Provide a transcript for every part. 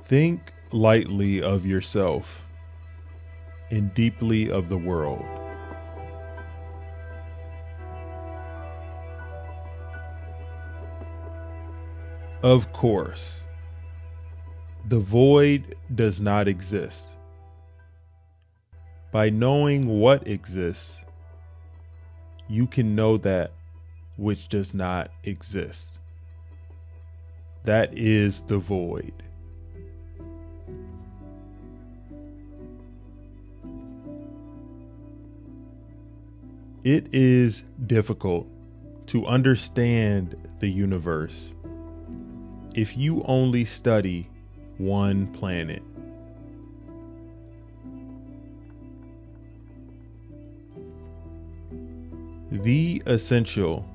Think lightly of yourself and deeply of the world. Of course, the void does not exist. By knowing what exists, you can know that which does not exist. That is the void. It is difficult to understand the universe if you only study one planet. The essential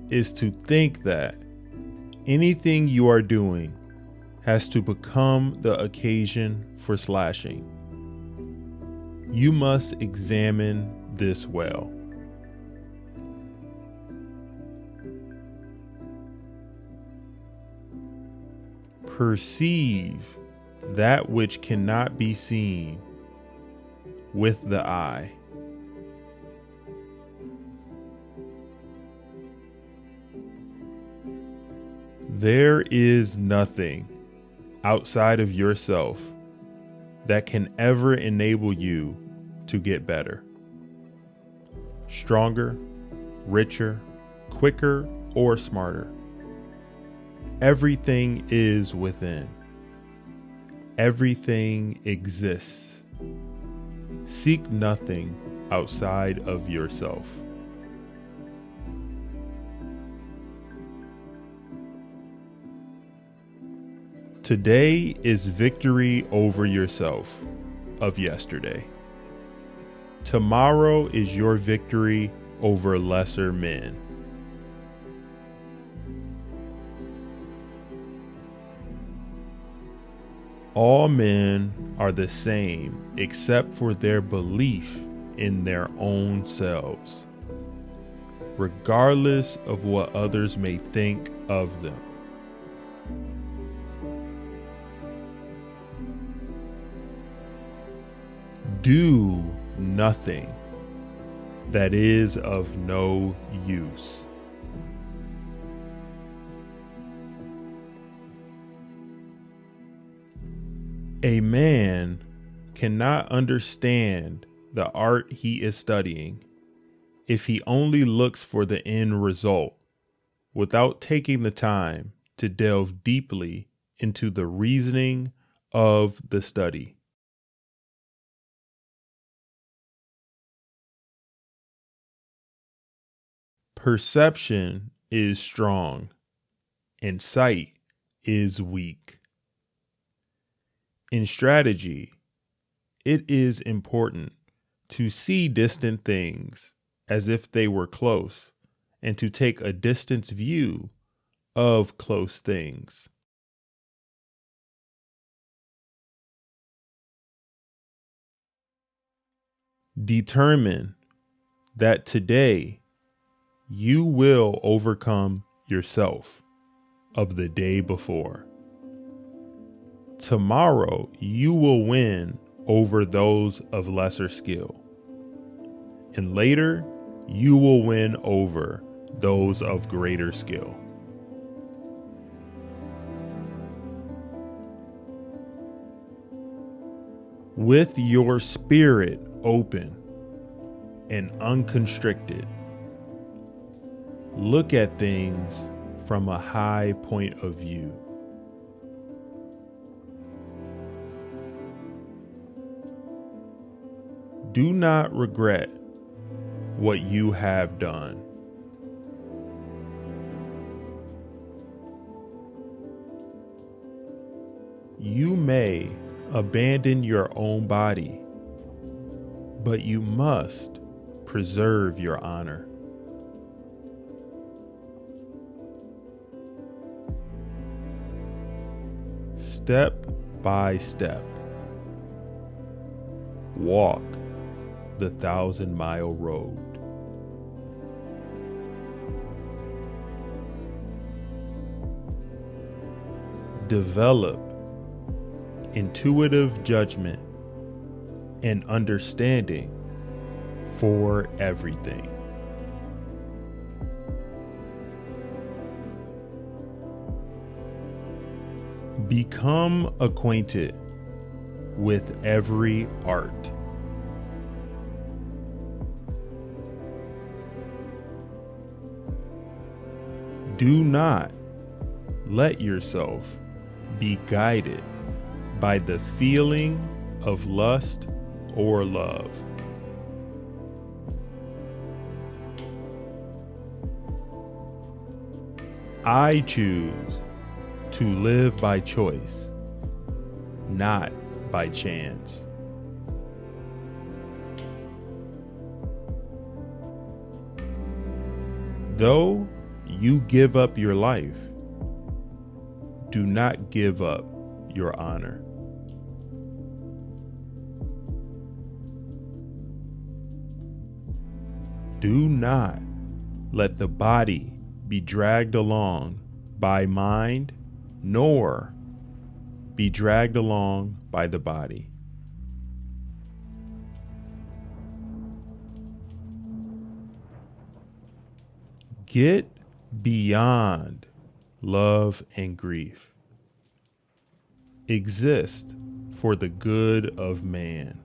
is to think that anything you are doing has to become the occasion for slashing. You must examine this well. Perceive that which cannot be seen with the eye. There is nothing outside of yourself that can ever enable you to get better, stronger, richer, quicker, or smarter. Everything is within. Everything exists. Seek nothing outside of yourself. Today is victory over yourself of yesterday. Tomorrow is your victory over lesser men. All men are the same except for their belief in their own selves, regardless of what others may think of them. Do nothing that is of no use. A man cannot understand the art he is studying if he only looks for the end result without taking the time to delve deeply into the reasoning of the study. Perception is strong and sight is weak. In strategy, it is important to see distant things as if they were close and to take a distance view of close things. Determine that today you will overcome yourself of the day before. Tomorrow, you will win over those of lesser skill. And later, you will win over those of greater skill. With your spirit open and unconstricted, look at things from a high point of view. Do not regret what you have done. You may abandon your own body, but you must preserve your honor. Step by step, walk the 1,000-mile road. Develop intuitive judgment, and understanding for everything. Become acquainted with every art. Do not let yourself be guided by the feeling of lust or love. I choose to live by choice, not by chance. Though you give up your life, do not give up your honor. Do not let the body be dragged along by mind, nor be dragged along by the body. Get beyond love and grief. Exist for the good of man.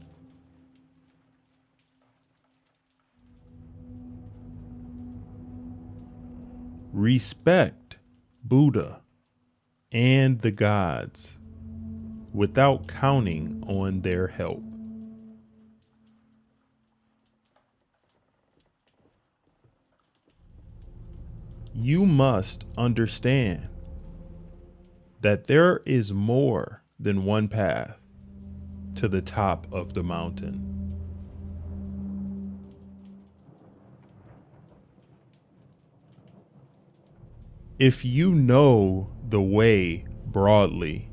Respect Buddha and the gods without counting on their help. You must understand that there is more than one path to the top of the mountain. If you know the way broadly,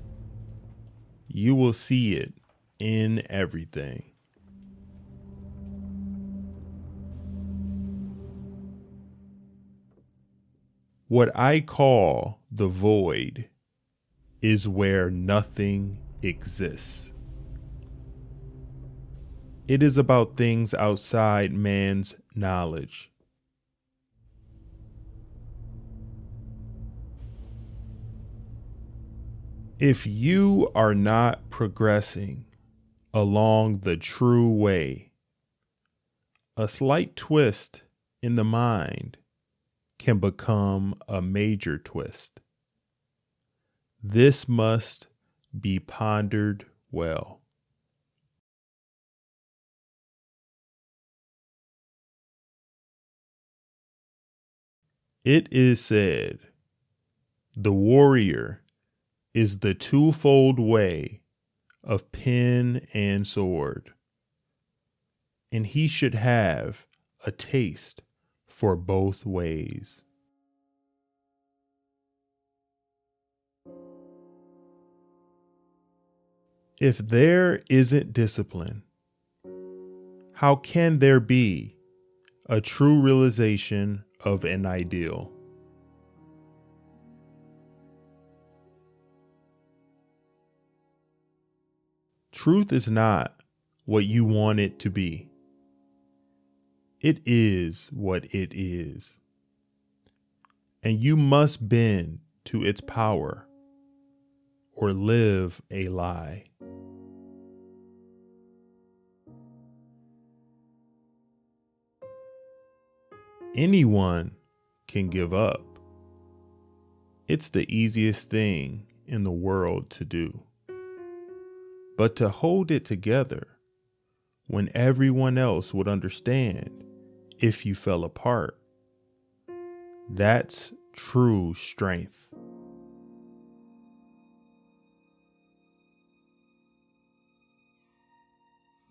you will see it in everything. What I call the void is where nothing exists. It is about things outside man's knowledge. If you are not progressing along the true way, a slight twist in the mind can become a major twist. This must be pondered well. It is said, the warrior is the twofold way of pen and sword, and he should have a taste for both ways. If there isn't discipline, how can there be a true realization of an ideal? Truth is not what you want it to be. It is what it is. And you must bend to its power or live a lie. Anyone can give up. It's the easiest thing in the world to do. But to hold it together when everyone else would understand if you fell apart, that's true strength.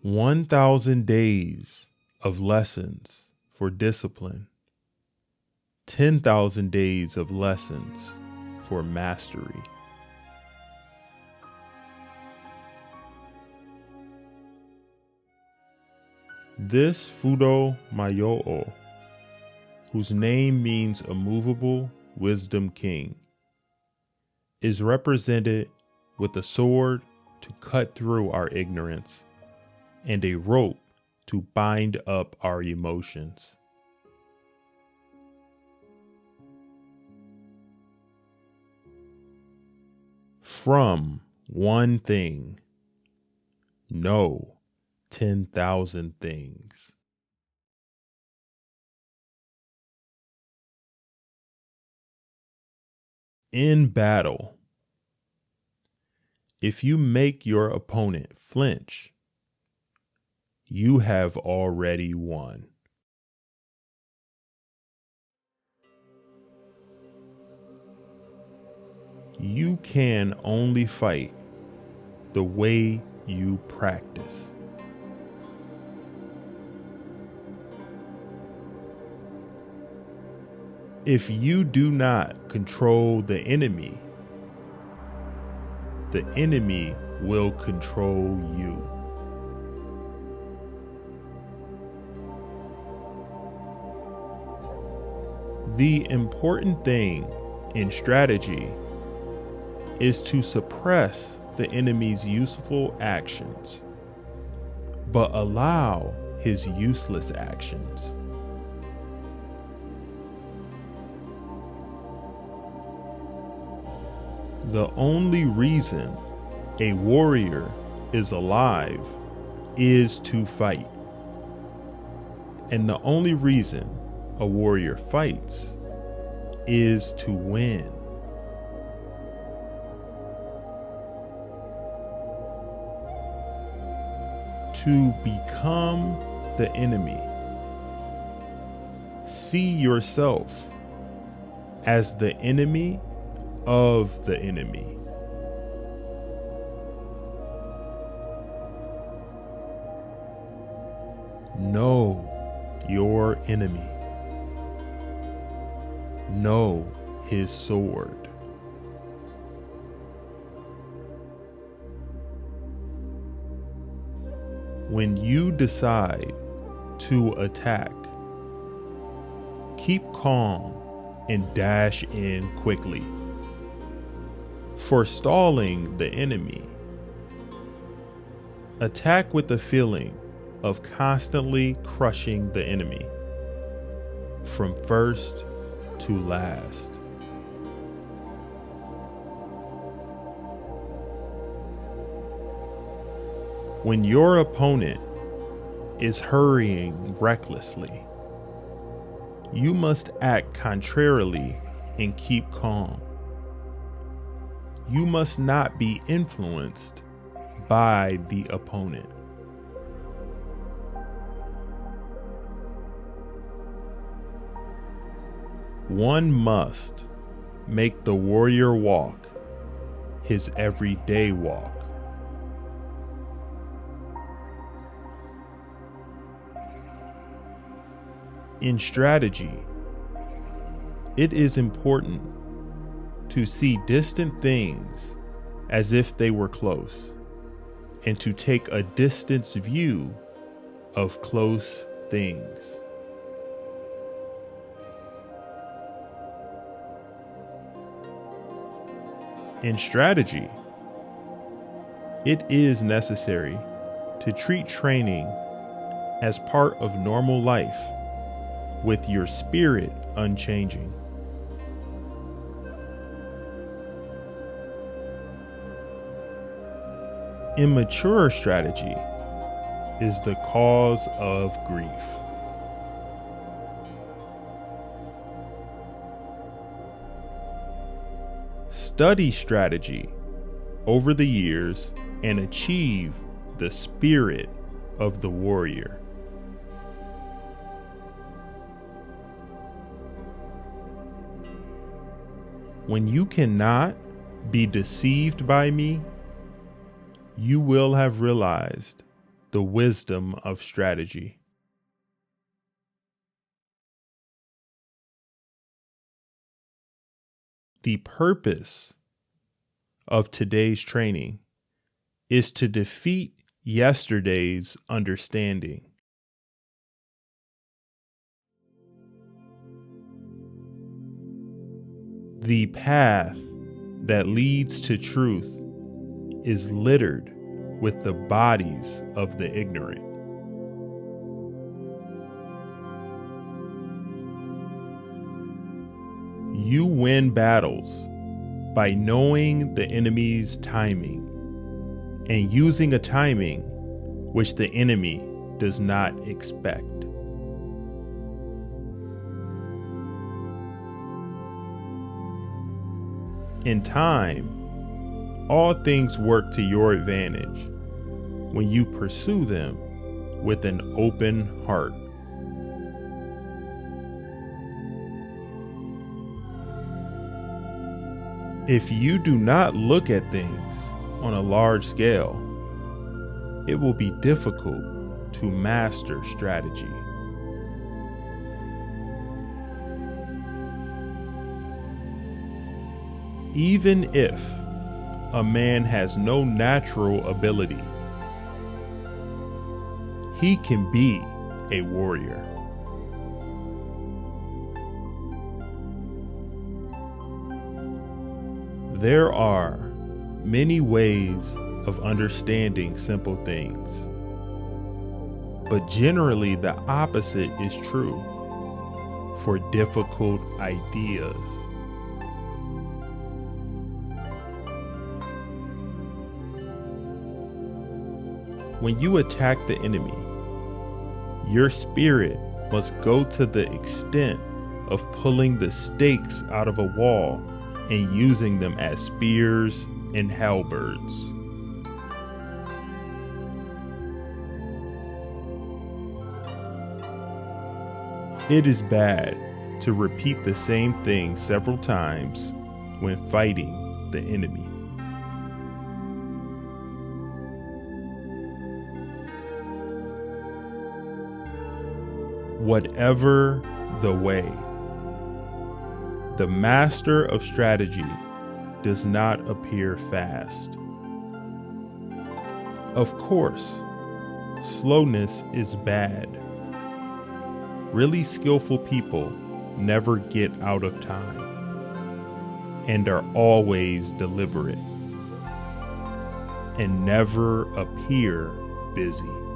"1,000 days of lessons for discipline, 10,000 days of lessons for mastery." This Fudo Mayō, whose name means immovable wisdom king, is represented with a sword to cut through our ignorance, and a rope to bind up our emotions. From one thing, know 10,000 things. In battle, if you make your opponent flinch, you have already won. You can only fight the way you practice. If you do not control the enemy will control you. The important thing in strategy is to suppress the enemy's useful actions, but allow his useless actions. The only reason a warrior is alive is to fight. And the only reason a warrior fights is to win. To become the enemy, see yourself as the enemy of the enemy. Know your enemy. Know his sword. When you decide to attack, keep calm and dash in quickly. Forestalling the enemy, attack with the feeling of constantly crushing the enemy from first to last. When your opponent is hurrying recklessly, you must act contrarily and keep calm. You must not be influenced by the opponent. One must make the warrior walk his everyday walk. In strategy, it is important to see distant things as if they were close, and to take a distance view of close things. In strategy, it is necessary to treat training as part of normal life, with your spirit unchanging. Immature strategy is the cause of grief. Study strategy over the years and achieve the spirit of the warrior. When you cannot be deceived by me, you will have realized the wisdom of strategy. The purpose of today's training is to defeat yesterday's understanding. The path that leads to truth is littered with the bodies of the ignorant. You win battles by knowing the enemy's timing and using a timing which the enemy does not expect. In time, all things work to your advantage when you pursue them with an open heart. If you do not look at things on a large scale, it will be difficult to master strategy. Even if a man has no natural ability, he can be a warrior. There are many ways of understanding simple things, but generally the opposite is true for difficult ideas. When you attack the enemy, your spirit must go to the extent of pulling the stakes out of a wall and using them as spears and halberds. It is bad to repeat the same thing several times when fighting the enemy. Whatever the way, the master of strategy does not appear fast. Of course, slowness is bad. Really skillful people never get out of time and are always deliberate and never appear busy.